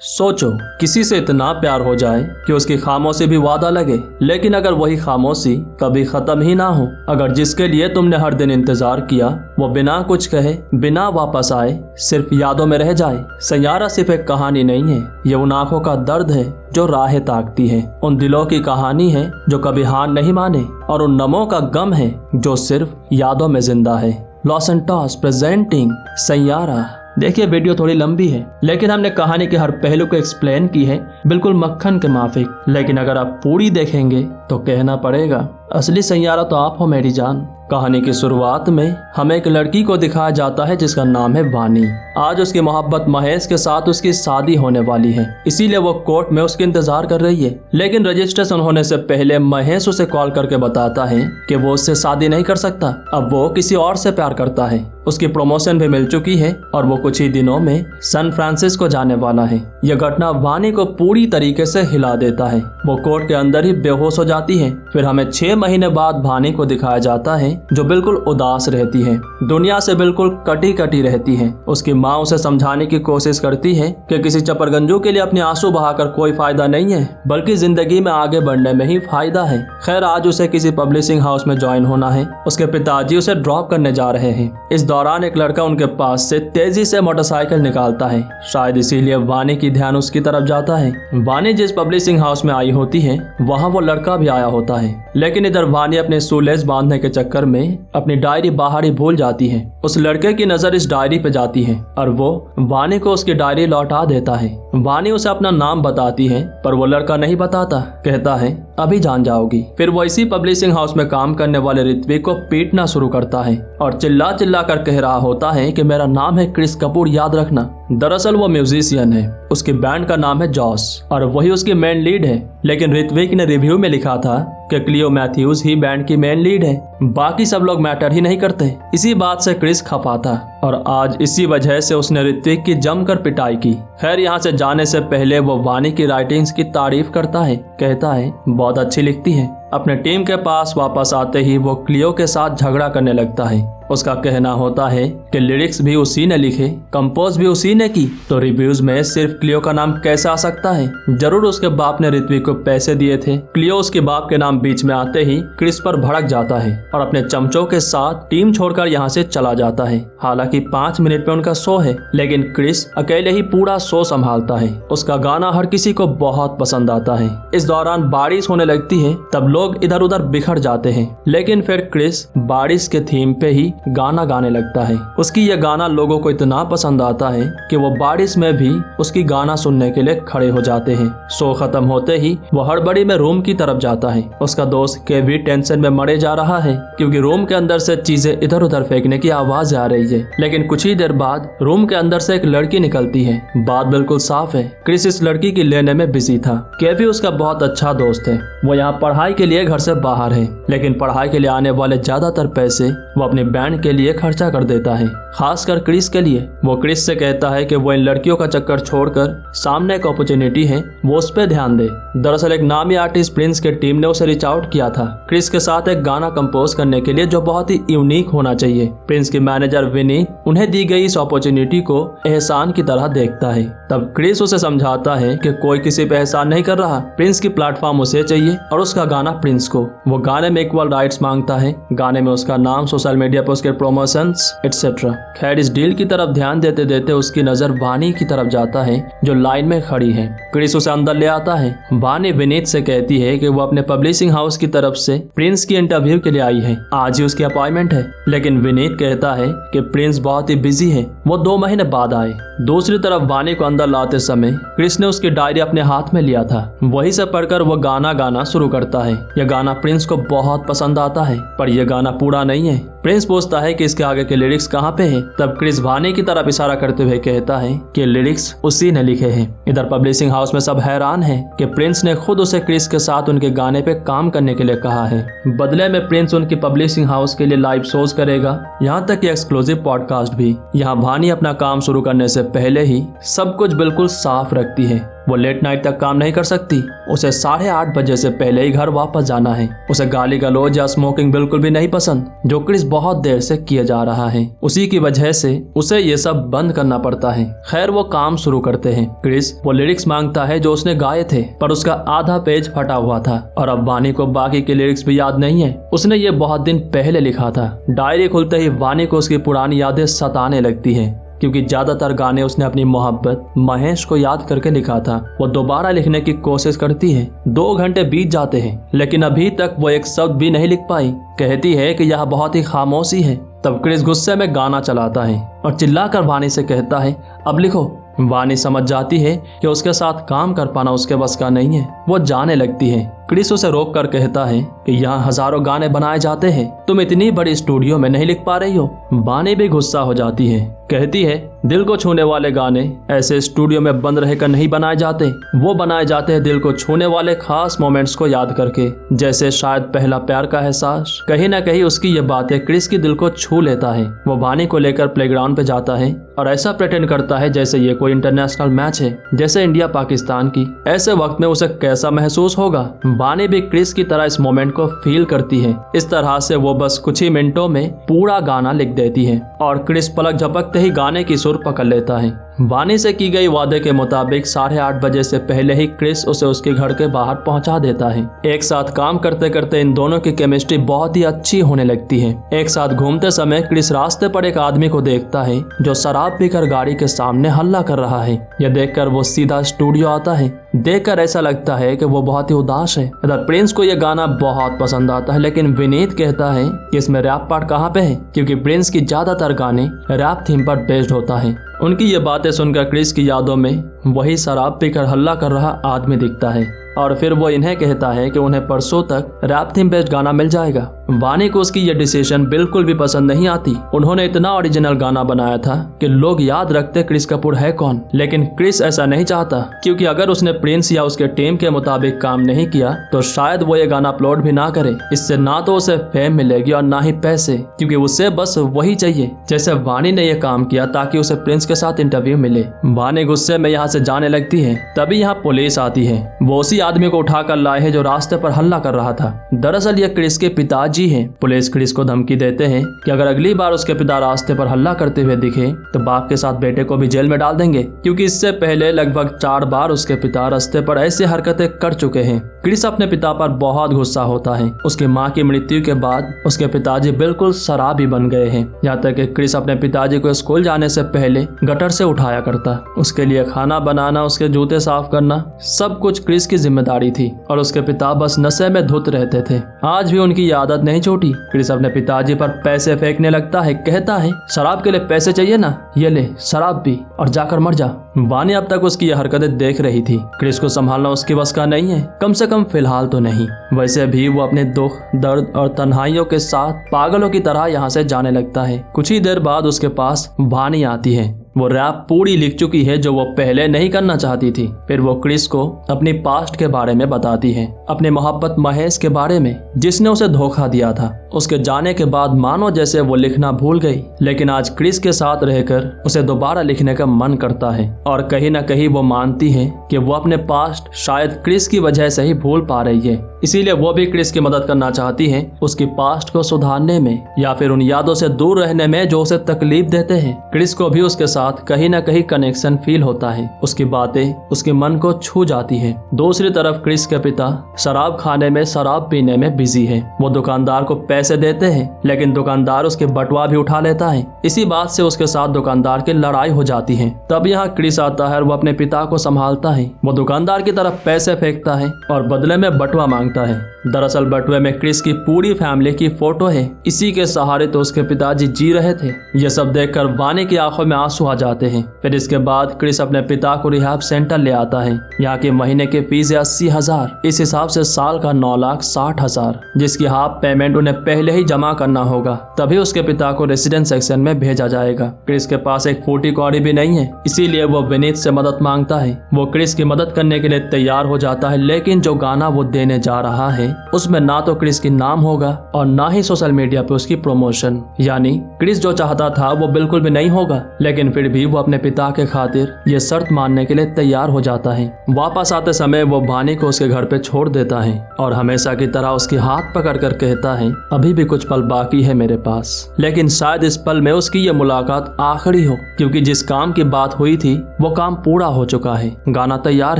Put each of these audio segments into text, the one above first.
सोचो, किसी से इतना प्यार हो जाए कि उसकी खामोशी भी वादा लगे, लेकिन अगर वही खामोशी कभी खत्म ही ना हो। अगर जिसके लिए तुमने हर दिन इंतजार किया वो बिना कुछ कहे, बिना वापस आए, सिर्फ यादों में रह जाए। सैयारा सिर्फ एक कहानी नहीं है, ये उन आंखों का दर्द है जो राहें ताकती है, उन दिलों की कहानी है जो कभी हार नहीं माने, और उन नमों का गम है जो सिर्फ यादों में जिंदा है। Loss and toss presenting Saiyaara. देखिए, वीडियो थोड़ी लंबी है, लेकिन हमने कहानी के हर पहलू को एक्सप्लेन की है, बिल्कुल मक्खन के माफिक। लेकिन अगर आप पूरी देखेंगे तो कहना पड़ेगा, असली सैयारा तो आप हो मेरी जान। कहानी की शुरुआत में हमें एक लड़की को दिखाया जाता है जिसका नाम है वानी। आज उसकी मोहब्बत महेश के साथ उसकी शादी होने वाली है, इसीलिए वो कोर्ट में उसके इंतजार कर रही है। लेकिन रजिस्ट्रेशन होने से पहले महेश उसे कॉल करके बताता है कि वो उससे शादी नहीं कर सकता, अब वो किसी और से प्यार करता है। उसकी प्रमोशन भी मिल चुकी है और वो कुछ ही दिनों में सैन फ्रांसिस्को जाने वाला है। यह घटना वानी को पूरी तरीके से हिला देता है। वो कोर्ट के अंदर ही बेहोश हो जाती है। फिर हमें 6 महीने बाद वानी को दिखाया जाता है जो बिल्कुल उदास रहती है, दुनिया से बिल्कुल कटी कटी रहती है। उसकी माँ उसे समझाने की कोशिश करती है कि किसी चपरगंजू के लिए अपने आंसू बहाकर कोई फायदा नहीं है, बल्कि जिंदगी में आगे बढ़ने में ही फायदा है। खैर, आज उसे किसी पब्लिशिंग हाउस में ज्वाइन होना है। उसके पिताजी उसे ड्रॉप करने जा रहे हैं। इस दौरान एक लड़का उनके पास से तेजी से मोटरसाइकिल निकालता है, शायद इसीलिए वानी की ध्यान उसकी तरफ जाता है। वानी जिस पब्लिशिंग हाउस में आई होती है वहाँ वो लड़का भी आया होता है, लेकिन इधर वानी अपने शूलेस बांधने के चक्कर में अपनी डायरी बाहर ही भूल जाती है। उस लड़के की नजर इस डायरी पे जाती है और वो वानी को उसकी डायरी लौटा देता है। वानी उसे अपना नाम बताती है पर वो लड़का नहीं बताता, कहता है अभी जान जाओगी। फिर वो इसी पब्लिशिंग हाउस में काम करने वाले ऋत्विक को पीटना शुरू करता है और चिल्ला चिल्ला कर कह रहा होता है कि मेरा नाम है क्रिस कपूर, याद रखना। दरअसल वो म्यूजिशियन है, उसकी बैंड का नाम है जॉस और वही उसकी मेन लीड है। लेकिन ऋत्विक ने रिव्यू में लिखा था कि क्लियो मैथ्यूज ही बैंड की मेन लीड है, बाकी सब लोग मैटर ही नहीं करते। इसी बात से क्रिस खफा था और आज इसी वजह से उसने ऋत्विक की जमकर पिटाई की। खैर, यहाँ से जाने से पहले वो वानी की राइटिंग्स की तारीफ करता है, कहता है बहुत अच्छी लिखती है। अपने टीम के पास वापस आते ही वो क्लियो के साथ झगड़ा करने लगता है। उसका कहना होता है कि लिरिक्स भी उसी ने लिखे, कंपोज भी उसी ने की, तो रिव्यूज में सिर्फ क्लियो का नाम कैसे आ सकता है? जरूर उसके बाप ने ऋत्विक को पैसे दिए थे। क्लियो उसके बाप के नाम बीच में आते ही क्रिस पर भड़क जाता है और अपने चमचों के साथ टीम छोड़कर यहाँ से चला जाता है। हालांकि 5 मिनट पे उनका शो है, लेकिन क्रिस अकेले ही पूरा शो संभालता है। उसका गाना हर किसी को बहुत पसंद आता है। इस दौरान बारिश होने लगती है, तब लोग इधर उधर बिखर जाते हैं, लेकिन फिर क्रिस बारिश के थीम पे ही गाना गाने लगता है। उसकी यह गाना लोगों को इतना पसंद आता है कि वो बारिश में भी उसकी गाना सुनने के लिए खड़े हो जाते हैं। शो खत्म होते ही वो हड़बड़ी में रूम की तरफ जाता है। उसका दोस्त केवी टेंशन में मरे जा रहा है क्योंकि रूम के अंदर से चीजें इधर उधर फेंकने की आवाज आ रही है। लेकिन कुछ ही देर बाद रूम के अंदर से एक लड़की निकलती है। बात बिल्कुल साफ है, क्रिस इस लड़की की लेने में बिजी था। केवी उसका बहुत अच्छा दोस्त है। वो यहाँ पढ़ाई के लिए घर से बाहर है, लेकिन पढ़ाई के लिए आने वाले ज्यादातर पैसे वो अपनी बैंड के लिए खर्चा कर देता है, खासकर क्रिस के लिए। वो क्रिस से कहता है कि वो इन लड़कियों का चक्कर छोड़कर सामने एक अपॉर्चुनिटी है, वो उस पे ध्यान दे। दरअसल एक नामी आर्टिस्ट प्रिंस के टीम ने उसे रीच आउट किया था क्रिस के साथ एक गाना कंपोज करने के लिए जो बहुत ही यूनिक होना चाहिए। प्रिंस की मैनेजर विनी उन्हें दी गई इस अपॉर्चुनिटी को एहसान की तरह देखता है। तब क्रिस उसे समझाता है कि कोई किसी पे एहसान नहीं कर रहा, प्रिंस की प्लेटफॉर्म उसे चाहिए और उसका गाना प्रिंस को। वो गाने में इक्वल राइट्स मांगता है, गाने में उसका नाम, सोशल मीडिया पर उसके प्रमोशंस एटसेट्रा। खैर, इस डील की तरफ ध्यान देते देते उसकी नजर वानी की तरफ जाता है जो लाइन में खड़ी है। क्रिस उसे अंदर ले आता है। वानी विनीत से कहती है कि वो अपने पब्लिशिंग हाउस की तरफ से प्रिंस की इंटरव्यू के लिए आई है, आज ही उसकी अपॉइंटमेंट है। लेकिन विनीत कहता है कि प्रिंस बहुत ही बिजी है, वो 2 महीने बाद आए। दूसरी तरफ वानी को अंदर लाते समय क्रिस ने उसकी डायरी अपने हाथ में लिया था, वही से पढ़कर वो गाना गाना शुरू करता है। यह गाना प्रिंस को बहुत पसंद आता है, पर यह गाना पूरा नहीं है। प्रिंस पूछता है कि इसके आगे के लिरिक्स कहाँ पे हैं? तब क्रिस वानी की तरफ इशारा करते हुए कहता है कि लिरिक्स उसी ने लिखे हैं। इधर पब्लिशिंग हाउस में सब हैरान हैं कि प्रिंस ने खुद उसे क्रिस के साथ उनके गाने पे काम करने के लिए कहा है। बदले में प्रिंस उनकी पब्लिशिंग हाउस के लिए लाइव शोज करेगा, यहाँ तक कि एक्सक्लूसिव पॉडकास्ट भी। यहाँ वानी अपना काम शुरू करने से पहले ही सब कुछ बिल्कुल साफ रखती है। वो लेट नाइट तक काम नहीं कर सकती। उसे 8:30 बजे से पहले ही घर वापस जाना है। उसे गाली गलौज या स्मोकिंग बिल्कुल भी नहीं पसंद, जो क्रिस बहुत देर से किए जा रहा है। उसी की वजह से उसे ये सब बंद करना पड़ता है। खैर वो काम शुरू करते हैं। क्रिस वो लिरिक्स मांगता है जो उसने गाए थे, पर उसका आधा पेज फटा हुआ था और अब वानी को बाकी के लिरिक्स भी याद नहीं है। उसने ये बहुत दिन पहले लिखा था। डायरी खुलते ही वानी को उसकी पुरानी यादें सताने लगती है, क्योंकि ज्यादातर गाने उसने अपनी मोहब्बत महेश को याद करके लिखा था। वो दोबारा लिखने की कोशिश करती है। 2 घंटे बीत जाते हैं, लेकिन अभी तक वो एक शब्द भी नहीं लिख पाई। कहती है कि यह बहुत ही खामोशी है। तब क्रिस गुस्से में गाना चलाता है और चिल्लाकर वानी से कहता है, अब लिखो। वानी समझ जाती है कि उसके साथ काम कर पाना उसके बस का नहीं है। वो जाने लगती है। क्रिस उसे रोक कर कहता है कि यहाँ हजारों गाने बनाए जाते हैं, तुम इतनी बड़ी स्टूडियो में नहीं लिख पा रही हो। वानी भी गुस्सा हो जाती है। कहती है, दिल को छूने वाले गाने ऐसे स्टूडियो में बंद रहकर नहीं बनाए जाते। वो बनाए जाते हैं दिल को छूने वाले खास मोमेंट्स को याद करके, जैसे शायद पहला प्यार का एहसास। कहीं ना कहीं उसकी ये बातें क्रिस की दिल को छू लेता है। वो वानी को लेकर प्लेग्राउंड पे जाता है और ऐसा प्रेटेंड करता है जैसे ये कोई इंटरनेशनल मैच है, जैसे इंडिया पाकिस्तान की। ऐसे वक्त में उसे कैसा महसूस होगा। वानी भी क्रिस की तरह इस मोमेंट को फील करती है। इस तरह से वो बस कुछ ही मिनटों में पूरा गाना लिख देती है और क्रिस पलक झपकते ही गाने की सुर पकड़ लेता है। वानी से की गई वादे के मुताबिक 8:30 बजे से पहले ही क्रिस उसे उसके घर के बाहर पहुंचा देता है। एक साथ काम करते करते इन दोनों की केमिस्ट्री बहुत ही अच्छी होने लगती है। एक साथ घूमते समय क्रिस रास्ते पर एक आदमी को देखता है जो शराब पीकर गाड़ी के सामने हल्ला कर रहा है। यह देखकर वो सीधा स्टूडियो आता है। देखकर ऐसा लगता है कि वो बहुत ही उदास है। इधर प्रिंस को यह गाना बहुत पसंद आता है, लेकिन विनीत कहता है कि इसमें रैप पार्ट कहाँ पे है, क्योंकि प्रिंस की ज्यादातर गाने रैप थीम पर बेस्ड होता है। उनकी ये बातें सुनकर क्रिस की यादों में वही शराब पीकर हल्ला कर रहा आदमी दिखता है और फिर वो इन्हें कहता है कि उन्हें परसों तक रैप थीम बेस्ड गाना मिल जाएगा। वानी को उसकी ये डिसीजन बिल्कुल भी पसंद नहीं आती। उन्होंने इतना ओरिजिनल गाना बनाया था कि लोग याद रखते क्रिस कपूर है कौन, लेकिन क्रिस ऐसा नहीं चाहता, क्योंकि अगर उसने प्रिंस या उसके टीम के मुताबिक काम नहीं किया तो शायद वो ये गाना अपलोड भी ना करे। इससे ना तो उसे फेम मिलेगी और ना ही पैसे, क्योंकि उसे बस वही चाहिए जैसे वानी ने यह काम किया ताकि उसे प्रिंस के साथ इंटरव्यू मिले। वानी गुस्से में यहाँ से जाने लगती है। तभी यहाँ पुलिस आती है। वो उसी आदमी को उठाकर लाए हैं जो रास्ते पर हल्ला कर रहा था। दरअसल ये क्रिस के पिताजी हैं। पुलिस क्रिस को धमकी देते हैं कि अगर अगली बार उसके पिता रास्ते पर हल्ला करते हुए दिखे तो बाप के साथ बेटे को भी जेल में डाल देंगे, क्योंकि इससे पहले लगभग 4 बार उसके पिता रास्ते पर ऐसी हरकतें कर चुके हैं। क्रिस अपने पिता पर बहुत गुस्सा होता है। उसकी माँ की मृत्यु के बाद उसके पिताजी बिल्कुल शराबी बन गए हैं। यहाँ तक कि क्रिस अपने पिताजी को स्कूल जाने से पहले गटर से उठाया करता। उसके लिए खाना बनाना, उसके जूते साफ करना, सब कुछ क्रिस की जिम्मेदारी थी और उसके पिता बस नशे में धुत रहते थे। आज भी उनकी ये आदत नहीं छोटी। क्रिस अपने पिताजी पर पैसे फेंकने लगता है। कहता है, शराब के लिए पैसे चाहिए ना, ये ले शराब पी और जाकर मर जा। वानी अब तक उसकी ये हरकतें देख रही थी। क्रिस को संभालना उसकी बस का नहीं है, कम से कम फिलहाल तो नहीं। वैसे भी वो अपने दुख, दर्द और तन्हाइयों के साथ पागलों की तरह यहाँ से जाने लगता है। कुछ ही देर बाद उसके पास वानी आती है। वो रैप पूरी लिख चुकी है जो वो पहले नहीं करना चाहती थी। फिर वो क्रिस को अपनी पास्ट के बारे में बताती है, अपने मोहब्बत महेश के बारे में जिसने उसे धोखा दिया था। उसके जाने के बाद मानो जैसे वो लिखना भूल गई, लेकिन आज क्रिस के साथ रहकर उसे दोबारा लिखने का मन करता है और कहीं ना कहीं वो मानती है कि वो अपने पास्ट शायद क्रिस की वजह से ही भूल पा रही है। इसीलिए वो भी क्रिस की मदद करना चाहती है उसकी पास्ट को सुधारने में या फिर उन यादों से दूर रहने में जो उसे तकलीफ देते हैं। क्रिस को भी उसके साथ कहीं ना कहीं कनेक्शन फील होता है। उसकी बातें उसके मन को छू जाती है। दूसरी तरफ क्रिस के पिता शराब खाने में, शराब पीने में बिजी है। वो दुकानदार को पैसे देते हैं, लेकिन दुकानदार उसके बटुआ भी उठा लेता है। इसी बात से उसके साथ दुकानदार की लड़ाई हो जाती है। तब यहाँ क्रिस आता है और वो अपने पिता को संभालता है। वो दुकानदार की तरफ पैसे फेंकता है और बदले में बटुआ मांगता है। दरअसल बटुए में क्रिस की पूरी फैमिली की फोटो है। इसी के सहारे तो उसके पिताजी जी रहे थे। ये सब देखकर वानी की आंखों में आंसू आ जाते हैं। फिर इसके बाद क्रिस अपने पिता को रिहैब सेंटर ले आता है। यहाँ की महीने की फीस है 80,000। इस हिसाब से साल का 9,60,000, जिसकी हाफ पेमेंट उन्हें पहले ही जमा करना होगा, तभी उसके पिता को रेसिडेंट सेक्शन में भेजा जाएगा। क्रिस के पास एक फूटी कौड़ी भी नहीं है, इसीलिए वो विनीत से मदद मांगता है। वो क्रिस की मदद करने के लिए तैयार हो जाता है, लेकिन जो गाना वो देने जा रहा है उसमें ना तो क्रिस की नाम होगा और ना ही सोशल मीडिया पे उसकी प्रमोशन। यानी क्रिस जो चाहता था वो बिल्कुल भी नहीं होगा, लेकिन फिर भी वो अपने पिता के खातिर ये शर्त मानने के लिए तैयार हो जाता है। वापस आते समय वो वानी को उसके घर पे छोड़ देता है और हमेशा की तरह उसकी हाथ पकड़ कर कहता है अभी भी कुछ पल बाकी है मेरे पास। लेकिन शायद इस पल में उसकी ये मुलाकात आखिरी हो, क्योंकि जिस काम की बात हुई थी वो काम पूरा हो चुका है। गाना तैयार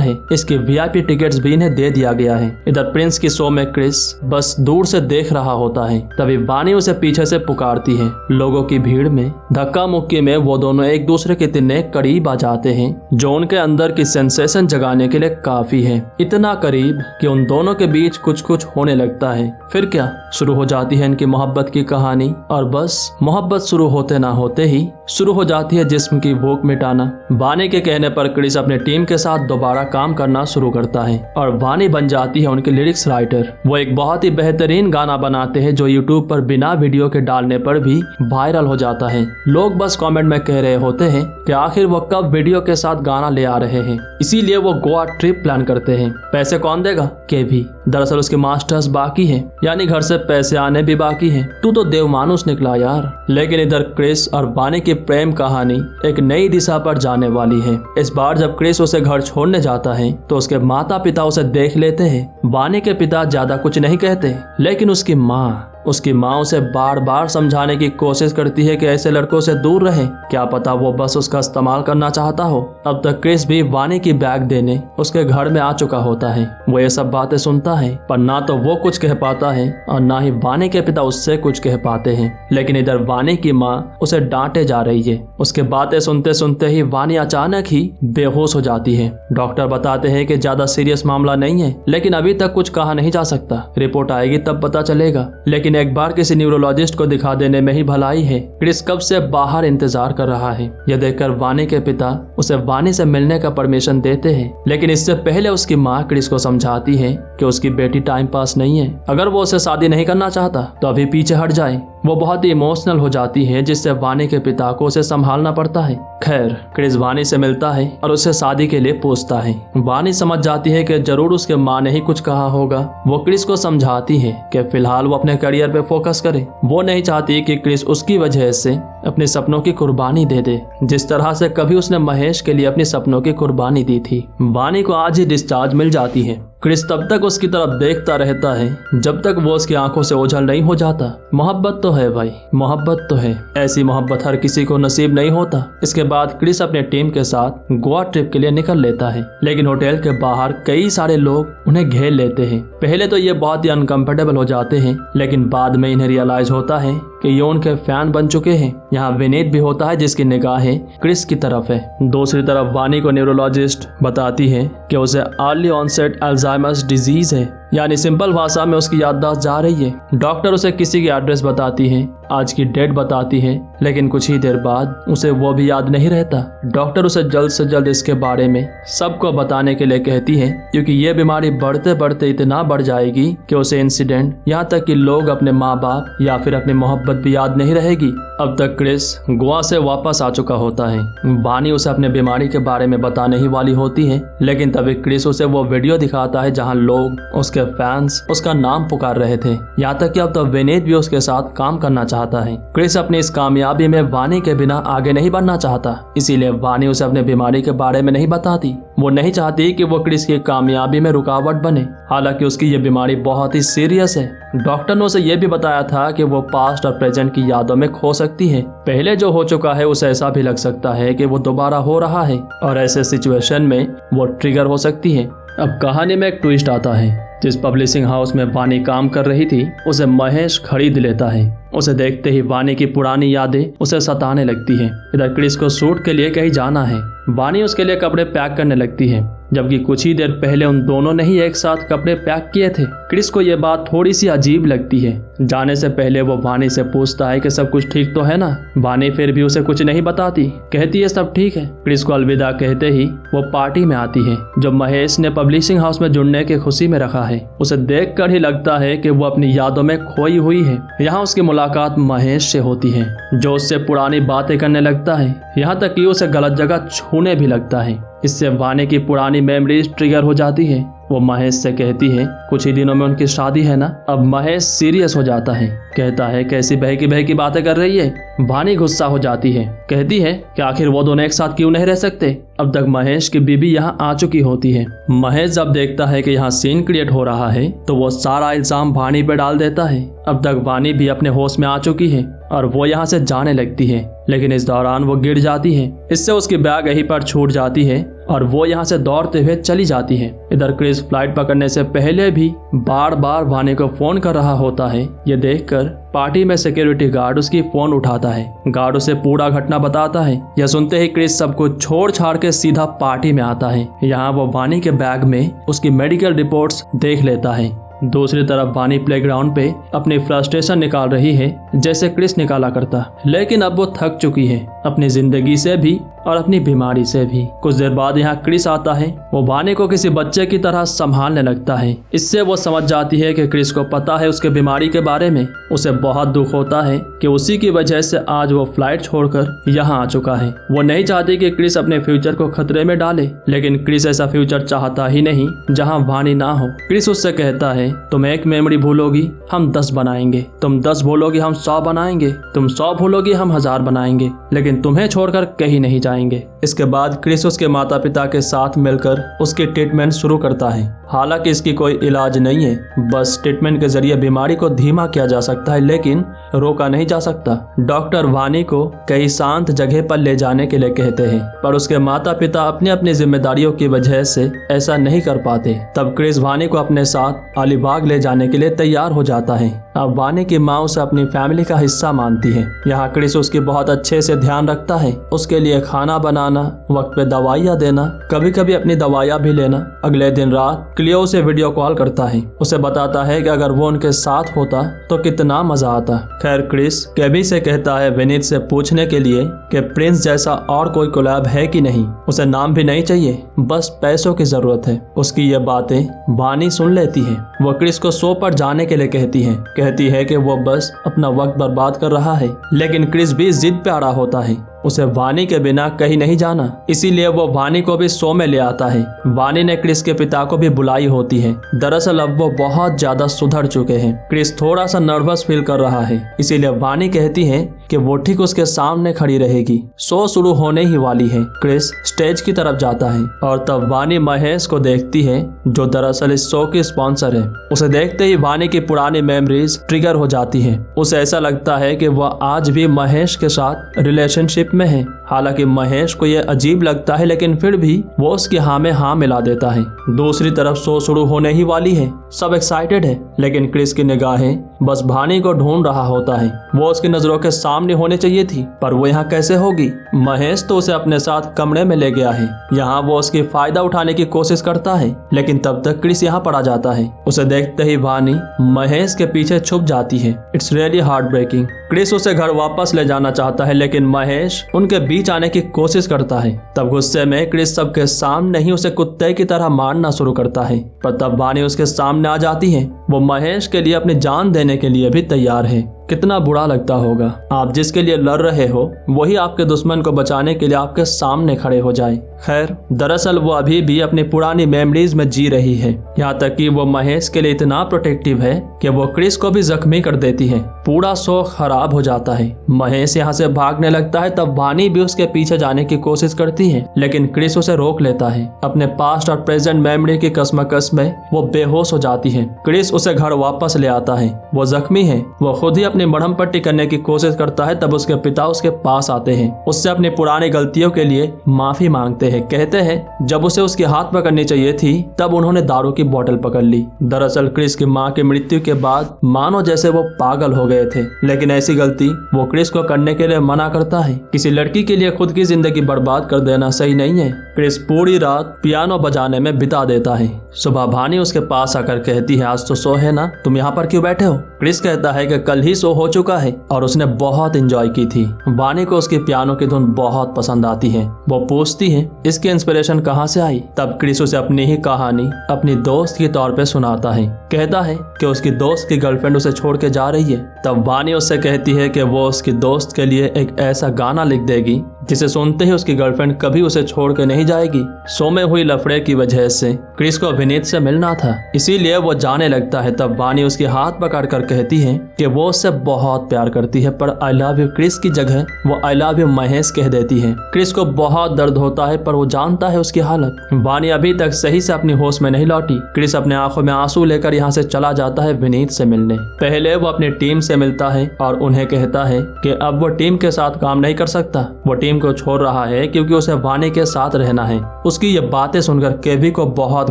है, इसके VIP टिकट्स भी इन्हें दे दिया गया है। इधर प्रिंस की शो में क्रिस बस दूर से देख रहा होता है, तभी वानी उसे पीछे से पुकारती है। लोगों की भीड़ में धक्का मुक्की में वो दोनों एक दूसरे के इतने करीब आ जाते हैं जो उनके अंदर की सेंसेशन जगाने के लिए काफी है। इतना करीब कि उन दोनों के बीच कुछ कुछ होने लगता है। फिर क्या शुरू हो जाती है इनकी मोहब्बत की कहानी, और बस मोहब्बत शुरू होते ना होते ही शुरू हो जाती है जिस्म की भूख मिटाना। वानी के कहने पर क्रिस अपने टीम के साथ दोबारा काम करना शुरू करता है और वानी बन जाती है उनके लिरिक्स राइटर। वो एक बहुत ही बेहतरीन गाना बनाते हैं जो यूट्यूब पर बिना वीडियो के डालने पर भी वायरल हो जाता है। लोग बस कमेंट में कह रहे होते हैं कि आखिर वो कब वीडियो के साथ गाना ले आ रहे हैं। इसीलिए वो गोवा ट्रिप प्लान करते हैं। पैसे कौन देगा? केवी। दरअसल उसके मास्टर्स बाकी है, यानी घर से पैसे आने भी बाकी है। तू तो देवमानुस निकला यार। लेकिन इधर क्रिस और वानी की प्रेम कहानी एक नई दिशा पर जाने वाली है। इस बार जब क्रिस उसे घर छोड़ने जाता है तो उसके माता पिता उसे देख लेते हैं। वानी के पिता ज्यादा कुछ नहीं कहते, लेकिन उसकी माँ उसे बार बार समझाने की कोशिश करती है कि ऐसे लड़कों से दूर रहे, क्या पता वो बस उसका इस्तेमाल करना चाहता हो। अब तक क्रिस भी वानी की बैग देने उसके घर में आ चुका होता है। वो ये सब बातें सुनता है, पर ना तो वो कुछ कह पाता है और ना ही वानी के पिता उससे कुछ कह पाते हैं। लेकिन इधर वानी की माँ उसे डांटे जा रही है। उसके बातें सुनते सुनते ही वानी अचानक ही बेहोश हो जाती है। डॉक्टर बताते हैं कि ज्यादा सीरियस मामला नहीं है, लेकिन अभी तक कुछ कहा नहीं जा सकता। रिपोर्ट आएगी तब पता चलेगा। लेकिन एक बार किसी न्यूरोलॉजिस्ट को दिखा देने में ही भलाई है। क्रिस कब से बाहर इंतजार कर रहा है। यह देखकर वानी के पिता उसे वानी से मिलने का परमिशन देते हैं, लेकिन इससे पहले उसकी माँ क्रिस को समझाती है कि उसकी बेटी टाइम पास नहीं है। अगर वो उसे शादी नहीं करना चाहता तो अभी पीछे हट जाए। वो बहुत ही इमोशनल हो जाती है, जिससे वानी के पिता को उसे संभालना पड़ता है। खैर क्रिस वानी से मिलता है और उससे शादी के लिए पूछता है। वानी समझ जाती है कि जरूर उसके माँ ने ही कुछ कहा होगा। वो क्रिस को समझाती है कि फिलहाल वो अपने करियर पे फोकस करे। वो नहीं चाहती कि क्रिस उसकी वजह से अपने सपनों की कुर्बानी दे दे, जिस तरह से कभी उसने महेश के लिए अपनी सपनों की कुर्बानी दी थी। वानी को आज ही डिस्चार्ज मिल जाती है। क्रिस तब तक उसकी तरफ देखता रहता है जब तक वो उसकी आंखों से ओझल नहीं हो जाता। मोहब्बत तो है भाई, मोहब्बत तो है। ऐसी मोहब्बत हर किसी को नसीब नहीं होता। इसके बाद क्रिस अपने टीम के साथ गोवा ट्रिप के लिए निकल लेता है, लेकिन होटल के बाहर कई सारे लोग उन्हें घेर लेते हैं। पहले तो ये बहुत ही अनकंफर्टेबल हो जाते हैं, लेकिन बाद में इन्हें रियलाइज होता है कि ये उनके फैन बन चुके हैं। यहाँ विनीत भी होता है जिसकी निगाहें क्रिस की तरफ है। दूसरी तरफ वानी को न्यूरोलॉजिस्ट बताती है कि उसे अर्ली ऑनसेट अल्जाइमर्स डिजीज है, यानी सिंपल भाषा में उसकी याददाश्त जा रही है। डॉक्टर उसे किसी की एड्रेस बताती है, आज की डेट बताती है, लेकिन कुछ ही देर बाद उसे वो भी याद नहीं रहता। डॉक्टर उसे जल्द से जल्द इसके बारे में सबको बताने के लिए कहती है, क्योंकि ये बीमारी बढ़ते बढ़ते इतना बढ़ जाएगी कि उसे इंसिडेंट, यहाँ तक कि लोग अपने माँ बाप या फिर अपनी मोहब्बत भी याद नहीं रहेगी। अब तक क्रिस गोवा से वापस आ चुका होता है। वानी उसे अपने बीमारी के बारे में बताने ही वाली होती है, लेकिन तभी क्रिस उसे वो वीडियो दिखाता है जहाँ लोग उसके फैंस उसका नाम पुकार रहे थे। यहाँ तक कि अब तो विनीत भी उसके साथ काम करना चाहता है। क्रिस अपनी इस कामयाबी में वानी के बिना आगे नहीं बढ़ना चाहता, इसीलिए वानी उसे अपने बीमारी के बारे में नहीं बताती। वो नहीं चाहती कि वो क्रिस की कामयाबी में रुकावट बने। हालांकि उसकी ये बीमारी बहुत ही सीरियस है। डॉक्टर ने उसे यह भी बताया था कि वो पास्ट और प्रेजेंट की यादों में खो सकती है। पहले जो हो चुका है उसे ऐसा भी लग सकता है कि वो दोबारा हो रहा है, और ऐसे सिचुएशन में वो ट्रिगर हो सकती है। अब कहानी में एक ट्विस्ट आता है। जिस पब्लिशिंग हाउस में वानी काम कर रही थी उसे महेश खरीद लेता है। उसे देखते ही वानी की पुरानी यादें उसे सताने लगती हैं। इधर क्रिस को शूट के लिए कहीं जाना है। वानी उसके लिए कपड़े पैक करने लगती है, जबकि कुछ ही देर पहले उन दोनों ने ही एक साथ कपड़े पैक किए थे। क्रिस को यह बात थोड़ी सी अजीब लगती है। जाने से पहले वो वानी से पूछता है कि सब कुछ ठीक तो है ना। वानी फिर भी उसे कुछ नहीं बताती, कहती है सब ठीक है। क्रिस को अलविदा कहते ही वो पार्टी में आती है जो महेश ने पब्लिशिंग हाउस में जुड़ने की खुशी में रखा है। उसे देखकर ही लगता है कि वो अपनी यादों में खोई हुई है। यहाँ उसकी मुलाकात महेश से होती है, जो उससे पुरानी बातें करने लगता है, यहाँ तक कि उसे गलत जगह छूने भी लगता है। इससे वानी की पुरानी मेमोरीज ट्रिगर हो जाती है। वो महेश से कहती है कुछ ही दिनों में उनकी शादी है ना। अब महेश सीरियस हो जाता है, कहता है कैसी बहकी बातें कर रही है। वानी गुस्सा हो जाती है, कहती है कि आखिर वो दोनों एक साथ क्यों नहीं रह सकते। अब तक महेश की बीबी यहाँ आ चुकी होती है। महेश जब देखता है कि यहाँ सीन क्रिएट हो रहा है तो वो सारा इल्जाम वानी पे डाल देता है। अब तक वानी भी अपने होश में आ चुकी है और वो यहाँ से जाने लगती है, लेकिन इस दौरान वो गिर जाती है। इससे उसकी बैग यहीं पर छूट जाती है और वो यहाँ से दौड़ते हुए चली जाती है। इधर क्रिस फ्लाइट पकड़ने से पहले भी बार बार वानी को फोन कर रहा होता है। ये देखकर पार्टी में सिक्योरिटी गार्ड उसकी फोन उठाता है। गार्ड उसे पूरा घटना बताता है। यह सुनते ही क्रिस सब कुछ छोड़ छाड़ के सीधा पार्टी में आता है। यहाँ वो वानी के बैग में उसकी मेडिकल रिपोर्ट्स देख लेता है। दूसरी तरफ वानी प्लेग्राउंड पे अपनी फ्रस्ट्रेशन निकाल रही है जैसे क्रिस निकाला करता, लेकिन अब वो थक चुकी है अपनी जिंदगी से भी और अपनी बीमारी से भी। कुछ देर बाद यहाँ क्रिस आता है। वो वानी को किसी बच्चे की तरह संभालने लगता है। इससे वो समझ जाती है कि क्रिस को पता है उसके बीमारी के बारे में। उसे बहुत दुख होता है कि उसी की वजह से आज वो फ्लाइट छोड़कर यहाँ आ चुका है। वो नहीं चाहती कि क्रिस अपने फ्यूचर को खतरे में डाले, लेकिन क्रिस ऐसा फ्यूचर चाहता ही नहीं जहाँ वानी ना हो। क्रिस उससे कहता है तुम एक मेमोरी भूलोगी हम 10 बनाएंगे, तुम 10 भूलोगी हम 100 बनाएंगे, तुम 100 भूलोगी हम 1000 बनाएंगे, लेकिन तुम्हें छोड़कर कहीं नहीं जाएंगे। इसके बाद क्रिस उसके माता पिता के साथ मिलकर उसकी ट्रीटमेंट शुरू करता है। हालांकि इसकी कोई इलाज नहीं है, बस ट्रीटमेंट के जरिए बीमारी को धीमा किया जा सकता है, लेकिन रोका नहीं जा सकता। डॉक्टर वानी को कई शांत जगह पर ले जाने के लिए कहते हैं, पर उसके माता पिता अपनी अपनी जिम्मेदारियों की वजह से ऐसा नहीं कर पाते। तब क्रिस वानी को अपने साथ अलीबाग ले जाने के लिए तैयार हो जाता है। अब वानी की माँ उसे अपनी फैमिली का हिस्सा मानती है। यहाँ क्रिस उसकी बहुत अच्छे से ध्यान रखता है, उसके लिए खाना बनाना, वक्त पे दवाइयाँ देना, कभी कभी अपनी दवाइयाँ भी लेना। अगले दिन रात क्लियो उसे वीडियो कॉल करता है, उसे बताता है कि अगर वो उनके साथ होता तो कितना मजा आता। खैर क्रिस केबी से कहता है विनीत से पूछने के लिए कि प्रिंस जैसा और कोई कोलैब है कि नहीं। उसे नाम भी नहीं चाहिए, बस पैसों की जरूरत है। उसकी ये बातें वानी सुन लेती है। वो क्रिस को शो पर जाने के लिए कहती है कि वो बस अपना वक्त बर्बाद कर रहा है, लेकिन क्रिस भी जिद पे अड़ा होता है। उसे वानी के बिना कहीं नहीं जाना, इसीलिए वो वानी को भी शो में ले आता है। वानी ने क्रिस के पिता को भी बुलाई होती है। दरअसल अब वो बहुत ज्यादा सुधर चुके हैं। क्रिस थोड़ा सा नर्वस फील कर रहा है, इसीलिए वानी कहती है कि वो ठीक उसके सामने खड़ी रहेगी। शो शुरू होने ही वाली है। क्रिस स्टेज की तरफ जाता है और तब वानी महेश को देखती है, जो दरअसल इस शो की स्पॉन्सर है। उसे देखते ही वानी की पुरानी मेमोरीज ट्रिगर हो जाती है। उसे ऐसा लगता है कि वह आज भी महेश के साथ रिलेशनशिप में है। हालांकि महेश को यह अजीब लगता है, लेकिन फिर भी वो उसकी हाँ में हाँ मिला देता है। दूसरी तरफ शो शुरू होने ही वाली है, सब एक्साइटेड है, लेकिन क्रिस की निगाहें बस वानी को ढूंढ रहा होता है। वो उसकी नजरों के सामने होनी चाहिए थी, पर वो यहाँ कैसे होगी। महेश तो उसे अपने साथ कमरे में ले गया है। यहाँ वो उसकी फायदा उठाने की कोशिश करता है, लेकिन तब तक क्रिस यहाँ पर आ जाता है। उसे देखते ही वानी महेश के पीछे छुप जाती है। It's really heart breaking. Chris उसे घर वापस ले जाना चाहता है, लेकिन महेश उनके बीच आने की कोशिश करता है। तब गुस्से में क्रिस सबके सामने ही उसे कुत्ते की तरह मारना शुरू करता है, पर तब वानी उसके सामने आ जाती है। वो महेश के लिए अपनी जान देने के लिए भी तैयार है। कितना बुरा लगता होगा आप जिसके लिए लड़ रहे हो वही आपके दुश्मन को बचाने के लिए आपके सामने खड़े हो जाए। खैर दरअसल वो अभी भी अपनी पुरानी मेमोरीज में जी रही है। यहाँ तक कि वो महेश के लिए इतना प्रोटेक्टिव है कि वो क्रिस को भी जख्मी कर देती है। पूरा शो खराब हो जाता है। महेश यहाँ से भागने लगता है, तब वानी भी उसके पीछे जाने की कोशिश करती है, लेकिन क्रिस उसे रोक लेता है। अपने पास्ट और प्रेजेंट मेमोरी की कसमकस में वो बेहोश हो जाती है। क्रिस उसे घर वापस ले आता है। वो जख्मी है, वो खुद ही अपनी मरहम पट्टी करने की कोशिश करता है। तब उसके पिता उसके पास आते हैं, उससे अपनी पुरानी गलतियों के लिए माफी मांगते हैं। कहते हैं जब उसे उसके हाथ पकड़नी चाहिए थी तब उन्होंने दारू की बोतल पकड़ ली। दरअसल क्रिस की माँ की मृत्यु के बाद मानो जैसे वो पागल हो गए थे, लेकिन ऐसी गलती वो क्रिस को करने के लिए मना करता है। किसी लड़की के लिए खुद की जिंदगी बर्बाद कर देना सही नहीं है। क्रिस पूरी रात पियानो बजाने में बिता देता है। सुबह वानी उसके पास आकर कहती है आज तो शो है ना, तुम यहाँ पर क्यों बैठे हो। क्रिस कहता है कि कल ही शो हो चुका है और उसने बहुत एंजॉय की थी। वानी को उसकी पियानो की धुन बहुत पसंद आती है। वो पूछती है इसकी इंस्पिरेशन कहाँ से आई। तब क्रिस उसे अपनी ही कहानी अपनी दोस्त के तौर पे सुनाता है। कहता है कि उसकी दोस्त की गर्लफ्रेंड उसे छोड़ के जा रही है। तब वानी उससे कहती है कि वो उसकी दोस्त के लिए एक ऐसा गाना लिख देगी जिसे सुनते ही उसकी गर्लफ्रेंड कभी उसे छोड़ के नहीं जाएगी। शो में हुई लफड़े की वजह से क्रिस को विनीत से मिलना था, इसीलिए वो जाने लगता है। तब वानी उसके हाथ पकड़ कर कहती है कि वो उससे बहुत प्यार करती है, पर आई लव यू क्रिस की जगह वो आई लव यू महेश कह देती है। क्रिस को बहुत दर्द होता है, पर वो जानता है उसकी हालत। वानी अभी तक सही से अपनी होश में नहीं लौटी। क्रिस अपने आंखों में आंसू लेकर यहाँ से चला जाता है विनीत से मिलने। पहले वो अपनी टीम से मिलता है और उन्हें कहता है कि अब वो टीम के साथ काम नहीं कर सकता। वो टीम को छोड़ रहा है क्योंकि उसे वानी के साथ रहना है। उसकी ये बातें सुनकर केवी को बहुत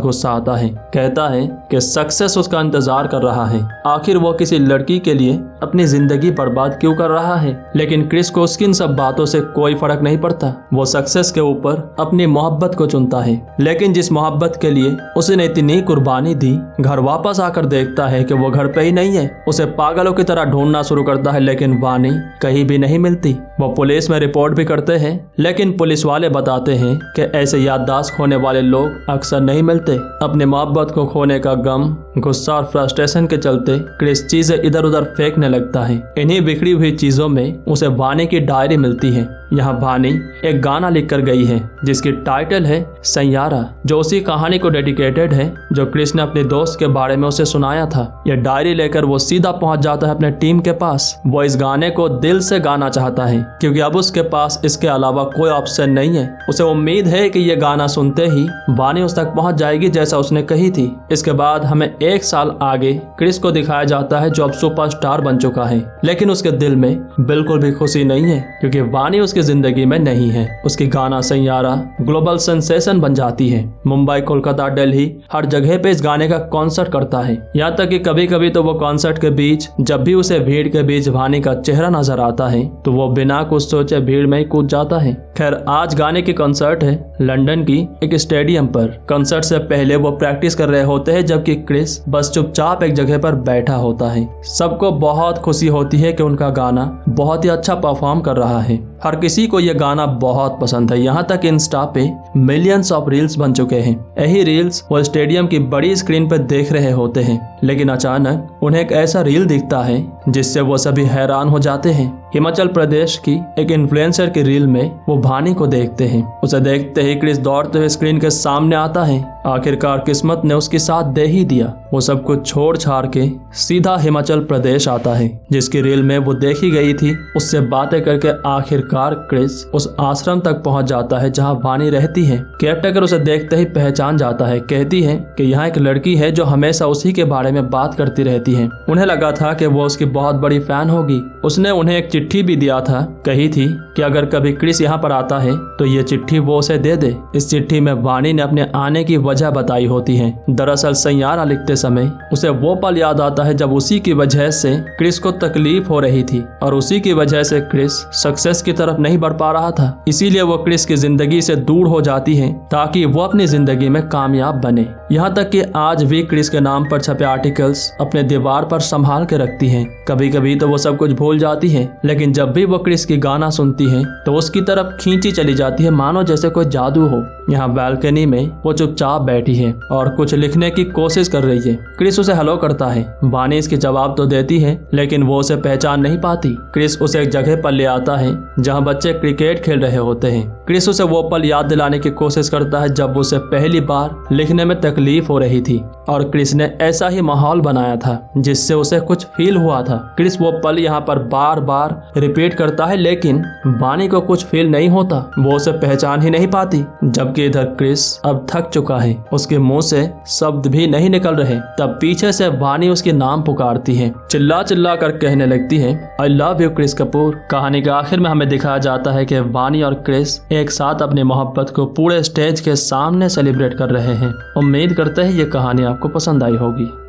गुस्सा आता है। कहता है कि सक्सेस उसका इंतजार कर रहा है, आखिर वो किसी लड़की के लिए अपनी जिंदगी बर्बाद क्यों कर रहा है। लेकिन क्रिस को उसकी इन सब बातों से कोई फर्क नहीं पड़ता। वो सक्सेस के ऊपर अपनी मोहब्बत को चुनता है, लेकिन जिस मोहब्बत के लिए उसने इतनी कुर्बानी दी, घर वापस आकर देखता है कि वो घर पे ही नहीं है। उसे पागलों की तरह ढूंढना शुरू करता है, लेकिन वानी कहीं भी नहीं मिलती। वो पुलिस में रिपोर्ट भी करते हैं, लेकिन पुलिस वाले बताते हैं कि ऐसे याददाश्त खोने वाले लोग अक्सर नहीं मिलते। अपनी मोहब्बत को खोने का गम, गुस्सा और फ्रस्ट्रेशन के चलते क्रिस चीजें इधर उधर फेंकने लगता है। इन्हीं बिखरी हुई चीजों में उसे वानी की डायरी मिलती है। यहाँ वानी एक गाना लिखकर गई है जिसकी टाइटल है सैयारा, जो उसी कहानी को डेडिकेटेड है जो क्रिस ने अपने दोस्त के बारे में उसे सुनाया था। यह डायरी लेकर वो सीधा पहुंच जाता है अपने टीम के पास। वो इस गाने को दिल से गाना चाहता है क्योंकि अब उसके पास इसके अलावा कोई ऑप्शन नहीं है। उसे उम्मीद है कि ये गाना सुनते ही वानी उस तक पहुंच जाएगी जैसा उसने कही थी। इसके बाद हमें 1 साल आगे क्रिस को दिखाया जाता है जो अब सुपरस्टार बन चुका है, लेकिन उसके दिल में बिल्कुल भी खुशी नहीं है क्योंकि वानी उसकी जिंदगी में नहीं है। उसकी गाना सैयारा ग्लोबल सेंसेशन बन जाती है। मुंबई, कोलकाता, दिल्ली हर जगह पे इस गाने का कॉन्सर्ट करता है। यहाँ तक कि कभी कभी तो वो कॉन्सर्ट के बीच जब भी उसे भीड़ के बीच वानी का चेहरा नजर आता है तो वो बिना कुछ सोचे भीड़ में ही कूद जाता है। खैर, आज गाने की कॉन्सर्ट है लंदन की एक स्टेडियम पर। कॉन्सर्ट से पहले वो प्रैक्टिस कर रहे होते हैं जबकि क्रिस बस चुपचाप एक जगह पर बैठा होता है। सबको बहुत खुशी होती है कि उनका गाना बहुत ही अच्छा परफॉर्म कर रहा है। हर किसी को यह गाना बहुत पसंद है। यहाँ तक इंस्टा पे मिलियंस ऑफ रील्स बन चुके हैं। यही रील्स वो स्टेडियम की बड़ी स्क्रीन पर देख रहे होते हैं, लेकिन अचानक उन्हें एक ऐसा रील दिखता है जिससे वो सभी हैरान हो जाते हैं। हिमाचल प्रदेश की एक इन्फ्लुएंसर की रील में वो वानी को देखते हैं। उसे देखते ही क्रिस दौड़ते हुए स्क्रीन के सामने आता है। आखिरकार किस्मत ने उसकी साथ दे ही दिया। वो सब कुछ छोड़ छाड़ के सीधा हिमाचल प्रदेश आता है जिसकी रील में वो देखी गई थी। उससे बातें करके आखिरकार क्रिस उस आश्रम तक पहुंच जाता है जहां वानी रहती है। केयरटेकर उसे देखते ही पहचान जाता है। कहती है कि यहाँ एक लड़की है जो हमेशा उसी के बारे में बात करती रहती है। उन्हें लगा था कि वो उसकी बहुत बड़ी फैन होगी। उसने उन्हें एक चिट्ठी भी दिया था, कही थी कि अगर कभी क्रिस यहाँ पर आता है तो ये चिट्ठी वो उसे दे दे। इस चिट्ठी में वानी ने अपने आने की वजह बताई होती है। दरअसल सैयारा लिखते समय उसे वो पल याद आता है जब उसी की वजह से क्रिस को तकलीफ हो रही थी और उसी की वजह से क्रिस सक्सेस की तरफ नहीं बढ़ पा रहा था। इसीलिए वो क्रिस की जिंदगी से दूर हो जाती है ताकि वो अपनी जिंदगी में कामयाब बने। यहाँ तक कि आज भी क्रिस के नाम पर छपे आर्टिकल्स अपने दीवार पर संभाल के रखती है। कभी कभी तो वो सब कुछ भूल जाती है, लेकिन जब भी वो क्रिस की गाना सुनती है तो उसकी तरफ खींची चली जाती है, मानो जैसे कोई जादू हो। यहाँ बालकनी में वो चुपचाप बैठी है और कुछ लिखने की कोशिश कर रही है। क्रिस उसे हेलो करता है। वानी इसके जवाब तो देती है, लेकिन वो उसे पहचान नहीं पाती। क्रिस उसे एक जगह पर ले आता है जहाँ बच्चे क्रिकेट खेल रहे होते हैं। क्रिस उसे वो पल याद दिलाने की कोशिश करता है जब उसे पहली बार लिखने में तकलीफ हो रही थी और क्रिस ने ऐसा ही माहौल बनाया था जिससे उसे कुछ फील हुआ था। क्रिस वो पल यहाँ पर बार बार रिपीट करता है, लेकिन वानी को कुछ फील नहीं होता। वो उसे पहचान ही नहीं पाती, जबकि इधर क्रिस अब थक चुका है। उसके मुंह से शब्द भी नहीं निकल रहे। तब पीछे से वानी उसके नाम पुकारती है, चिल्ला चिल्ला कर कहने लगती है, I love you Chris Kapoor. कहानी के आखिर में हमें दिखाया जाता है कि वानी और क्रिस एक साथ अपनी मोहब्बत को पूरे स्टेज के सामने सेलिब्रेट कर रहे हैं। उम्मीद करते हैं ये कहानी आपको पसंद आई होगी।